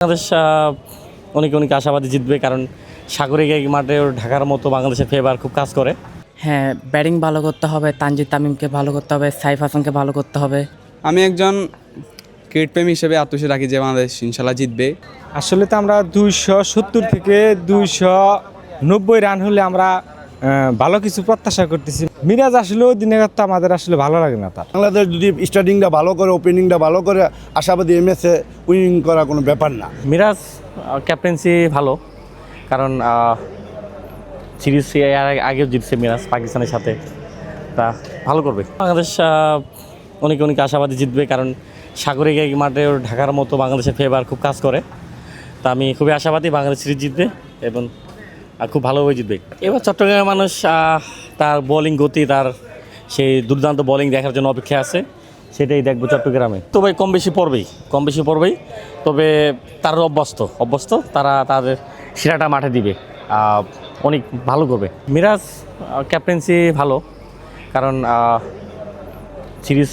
বাংলাদেশ অনেক অনেক আশাবাদী জিতবে, কারণ সাগরিক এই মাঠে ঢাকার মতো বাংলাদেশের ফেভার খুব কাজ করে। হ্যাঁ, ব্যাটিং ভালো করতে হবে, তানজিদ তামিমকে ভালো করতে হবে, সাইফ হাসানকে ভালো করতে হবে। আমি একজন ক্রিকেট প্রেমী হিসেবে আত্মবিশ্বাস রাখি যে বাংলাদেশ ইনশাল্লাহ জিতবে। আসলে তো আমরা 270 থেকে 290 রান হলে আমরা ভালো কিছু প্রত্যাশা করতেছি। মিরাজ আসলে অধিনায়কত্ব আমাদের আসলে ভালো লাগে না তার। বাংলাদেশ যদি স্টার্টিংটা ভালো করে, ওপেনিংটা ভালো করে, আশাবাদী এমএসে উইনিং করা কোনো ব্যাপার না। মিরাজ ক্যাপ্টেন্সি ভালো, কারণ সিরিজ আগেও জিতছে মিরাজ পাকিস্তানের সাথে, তা ভালো করবে। বাংলাদেশ অনেক অনেক আশাবাদী জিতবে, কারণ সাগরিক এই মাঠে ঢাকার মতো বাংলাদেশের ফেভার খুব কাজ করে। তা আমি খুবই আশাবাদী বাংলাদেশ সিরিজ জিতবে এবং খুব ভালোভাবে জিতবে। এবার চট্টগ্রামের মানুষ তার বোলিং গতি, তার সেই দুর্দান্ত বোলিং দেখার জন্য অপেক্ষা আছে, সেটাই দেখবো চট্টগ্রামে। তো ভাই কম বেশি পড়বেই, তবে তারা অভ্যস্ত তারা তাদের সেরাটা মাঠে দিবে, অনেক ভালো করবে। মিরাজ ক্যাপ্টেন্সি ভালো, কারণ সিরিজ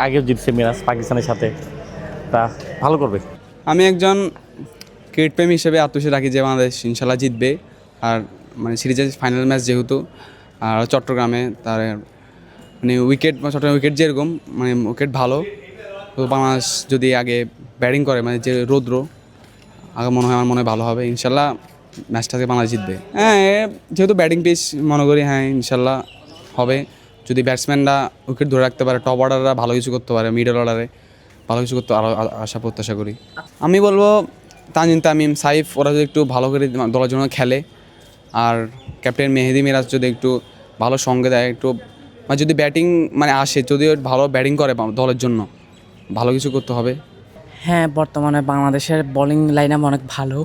আগেও জিতছে মিরাজ পাকিস্তানের সাথে, তা ভালো করবে। আমি একজন ক্রিকেট প্রেমী হিসেবে আত্মবিশ্বাস রাখি যে বাংলাদেশ ইনশাল্লাহ জিতবে। আর মানে সিরিজের ফাইনাল ম্যাচ যেহেতু, আর চট্টগ্রামে তার মানে চট্টগ্রাম উইকেট যেরকম মানে উইকেট ভালো, তো বাংলাদেশ যদি আগে ব্যাটিং করে, মানে যে রৌদ্র আগে আমার মনে হয় ভালো হবে। ইনশাল্লাহ ম্যাচটাকে বাংলাদেশ জিতবে। হ্যাঁ, যেহেতু ব্যাটিং পিচ মনে করি, হ্যাঁ ইনশাল্লাহ হবে। যদি ব্যাটসম্যানরা উইকেট ধরে রাখতে পারে, টপ অর্ডাররা ভালো কিছু করতে পারে, মিডল অর্ডারে ভালো কিছু করতে আরও প্রত্যাশা করি। আমি বলবো তানজিদ তামিম, সাইফ ওরা যদি একটু ভালো করে দলের জন্য খেলে, আর ক্যাপ্টেন মেহেদি মিরাজ যদি একটু ভালো সঙ্গে দেয়, একটু মানে যদি ব্যাটিং মানে আসে, যদি ভালো ব্যাটিং করে দলের জন্য ভালো কিছু করতে হবে। হ্যাঁ, বর্তমানে বাংলাদেশের বোলিং লাইন আপ অনেক ভালো।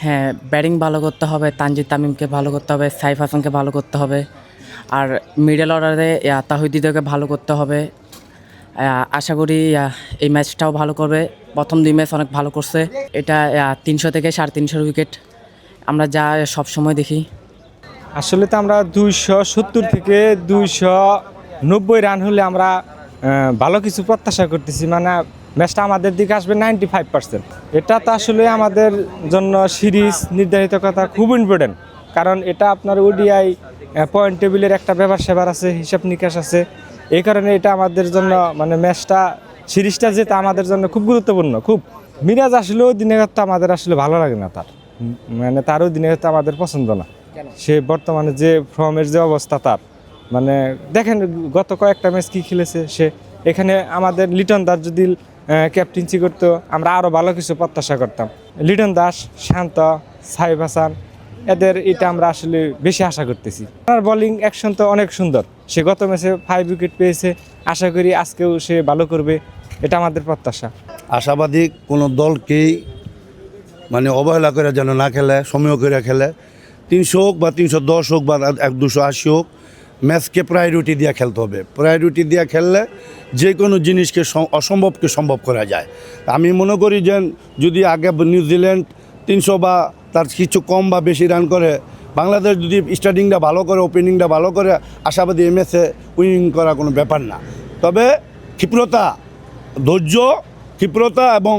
হ্যাঁ, ব্যাটিং ভালো করতে হবে, তানজিদ তামিমকে ভালো করতে হবে, সাইফ হাসানকে ভালো করতে হবে, আর মিডল অর্ডারে তাহিদিকে ভালো করতে হবে। আশা করি এই ম্যাচটাও ভালো করবে। প্রথম 2 ম্যাচ অনেক ভালো করছে। এটা 300 থেকে 350 উইকেট আমরা যা সবসময় দেখি। আসলে তো আমরা 270 থেকে 290 রান হলে আমরা ভালো কিছু প্রত্যাশা করতেছি। মানে ম্যাচটা আমাদের দিকে আসবে 95%। এটা তো আসলে আমাদের জন্য সিরিজ নির্ধারিত কথা খুব ইম্পর্টেন্ট, কারণ এটা আপনার ওডিআই পয়েন্ট টেবিলের একটা ব্যাপার আছে, হিসাব নিকাশ আছে। এই কারণে এটা আমাদের জন্য মানে সিরিজটা যেটা আমাদের জন্য খুব গুরুত্বপূর্ণ। খুব মিরাজ আসলে অধিনায়কত্ব আমাদের আসলে ভালো লাগে না তার, মানে তার অধিনায়কত্ব আমাদের পছন্দ না। সে বর্তমানে যে ফর্মের যে অবস্থা তার, মানে দেখেন গত কয়েকটা ম্যাচ কী খেলেছে সে। এখানে আমাদের লিটন দাস যদি ক্যাপ্টেন্সি করতো, আমরা আরও ভালো কিছু প্রত্যাশা করতাম। লিটন দাস, শান্ত, সাইফ হাসান, এদের এটা আমরা আসলে বেশি আশা করতেছি। তার বোলিং অ্যাকশন তো অনেক সুন্দর। সে গত ম্যাচে 5 উইকেট পেয়েছে, আশা করি আজকেও সে ভালো করবে, এটা আমাদের প্রত্যাশা। আশাবাদী কোনো দলকেই মানে অবহেলা করে যেন না খেলে, সময় করে খেলে। 300 হোক বা 310 হোক বা 280 হোক, ম্যাচকে প্রায়োরিটি দিয়ে খেলতে হবে। প্রায়োরিটি দিয়ে খেললে যে কোনো জিনিসকে অসম্ভবকে সম্ভব করা যায়। আমি মনে করি যে যদি আগে নিউজিল্যান্ড 300 বা তার কিছু কম বা বেশি রান করে, বাংলাদেশ যদি স্টার্টিংটা ভালো করে, ওপেনিংটা ভালো করে, আশাবাদী এমএসে উইনিং করা কোনো ব্যাপার না। তবে ক্ষিপ্রতা এবং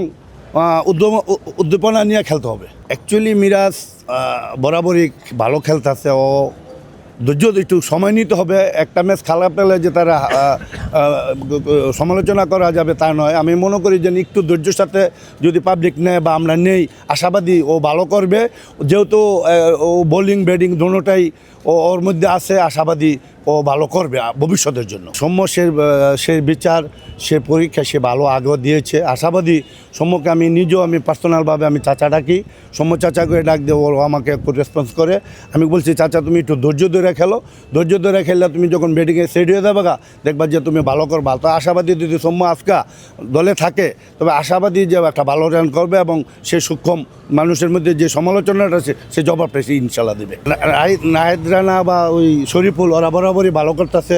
উদ্দীপনা নিয়ে খেলতে হবে। অ্যাকচুয়ালি মিরাজ বরাবরই ভালো খেলতেছে, ও ধৈর্য একটু সময় নিতে হবে। একটা ম্যাচ খেলা পেলে যে তারা সমালোচনা করা যাবে তা নয়। আমি মনে করি যে একটু ধৈর্যের সাথে যদি পাবলিক নেয় বা আমরা নেই, আশাবাদী ও ভালো করবে। যেহেতু ও বোলিং ব্যাটিং দোনোটাই ওর মধ্যে আছে, আশাবাদী ও ভালো করবে ভবিষ্যতের জন্য। সৌম্য সে বিচার, সে পরীক্ষা সে ভালো আগেও দিয়েছে। আশাবাদী সৌম্যকে আমি নিজেও পার্সোনালভাবে আমি চাচা ডাকি, সৌম্য চাচা করে ডাক দিয়ে ও আমাকে একটু রেসপন্স করে। আমি বলছি চাচা তুমি একটু ধৈর্য ধরে খেলো, ধৈর্য ধরে খেললে তুমি যখন ব্যাটিংয়ে সেট হয়ে যাবে দেখবা যে তুমি ভালো করবা। তো আশাবাদী যদি সৌম্য আজকা দলে থাকে, তবে আশাবাদী যে একটা ভালো রান করবে এবং সে সক্ষম মানুষের মধ্যে যে সমালোচনাটা আছে সে জবাবটা সে ইনশাল্লাহ দেবে। নাহিদ রানা বা ওই শরীফুল ওরা বরাবরই ভালো করতেছে।